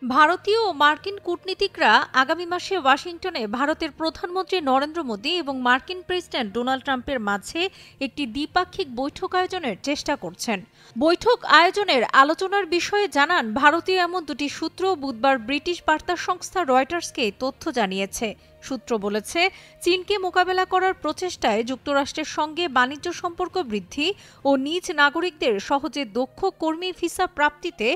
ভারতীয় ও মার্কিন কূটনীতিকরা আগামী মাসে ওয়াশিংটনে ভারতের প্রধানমন্ত্রী নরেন্দ্র মোদী এবং মার্কিন প্রেসিডেন্ট ডোনাল্ড ট্রাম্পের মাঝে একটি দ্বিপাক্ষিক বৈঠক আয়োজনের চেষ্টা করছেন। বৈঠক আয়োজনের আলোচনার বিষয়ে জানান ভারতীয় এমন দুটি সূত্র বুধবার ব্রিটিশ বার্তা সংস্থা রয়টার্সকে তথ্য জানিয়েছে। সূত্র বলেছে, চীনকে মোকাবেলা করার প্রচেষ্টায় যুক্তরাষ্ট্রের সঙ্গে বাণিজ্য সম্পর্ক বৃদ্ধি ও নিজ নাগরিকদের সহজে দক্ষ কর্মী ভিসা প্রাপ্তিতে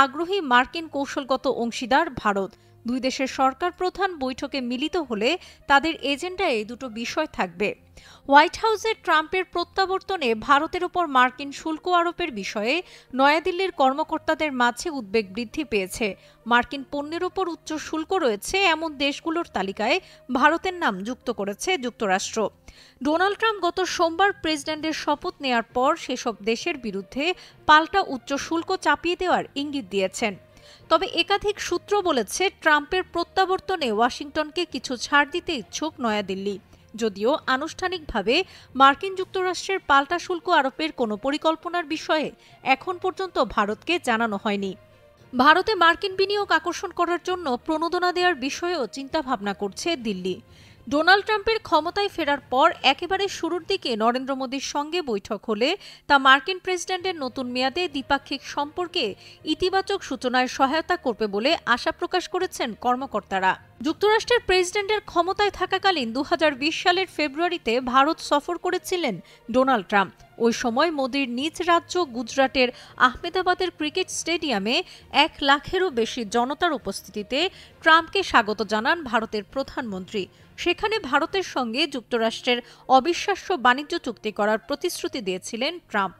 আগ্রহী মার্কিন কৌশলগত অংশীদার ভারত। দুই দেশের সরকার প্রধান বৈঠকে মিলিত হলে তাদের এজেন্ডায় এই দুটো বিষয় থাকবে। হোয়াইট হাউসে ট্রাম্পের প্রত্যাবর্তনে ভারতের ওপর মার্কিন শুল্ক আরোপের বিষয়ে নয়াদিল্লির কর্মকর্তাদের মাঝে উদ্বেগ বৃদ্ধি পেয়েছে। মার্কিন পণ্যের ওপর উচ্চ শুল্ক রয়েছে এমন দেশগুলোর তালিকায় ভারতের নাম যুক্ত করেছে যুক্তরাষ্ট্র। ডোনাল্ড ট্রাম্প গত সোমবার প্রেসিডেন্টের শপথ নেয়ার পর সেসব দেশের বিরুদ্ধে পাল্টা উচ্চ শুল্ক চাপিয়ে দেওয়ার ইঙ্গিত দিয়েছেন। তবে একাধিক সূত্র বলেছে, ট্রাম্পের প্রত্যাবর্তনে ওয়াশিংটনকে কিছু ছাড় দিতে ইচ্ছুক নয়াদিল্লি, যদিও আনুষ্ঠানিকভাবে মার্কিন যুক্তরাষ্ট্রের পাল্টা শুল্ক আরোপের কোনো পরিকল্পনার বিষয়ে এখন পর্যন্ত ভারতকে জানানো হয়নি। ভারতে মার্কিন বিনিয়োগ আকর্ষণ করার জন্য প্রণোদনা দেওয়ার বিষয়েও চিন্তাভাবনা করছে দিল্লি। ডোনাল্ড ট্রাম্পের ক্ষমতায় ফেরার পর একেবারে শুরুর দিকে নরেন্দ্র মোদীর সঙ্গে বৈঠক হলে তা মার্কিন প্রেসিডেন্টের নতুন মেয়াদে দ্বিপাক্ষিক সম্পর্কে ইতিবাচক সূচনায় সহায়তা করবে বলে আশা প্রকাশ করেছেন কর্মকর্তারা। যুক্তরাষ্ট্রের প্রেসিডেন্টের ক্ষমতায় থাকাকালীন 2020 সালের ফেব্রুয়ারিতে ভারত সফর করেছিলেন ডোনাল্ড ট্রাম্প। ওই সময় মোদির নিজ রাজ্য গুজরাটের আহমেদাবাদের ক্রিকেট স্টেডিয়ামে 1 লাখেরও বেশি জনতার উপস্থিতিতে ট্রাম্পকে স্বাগত জানান ভারতের প্রধানমন্ত্রী। সেখানে ভারতের সঙ্গে যুক্তরাষ্ট্রের অবিশ্বাস্য বাণিজ্য চুক্তি করার প্রতিশ্রুতি দিয়েছিলেন ট্রাম্প।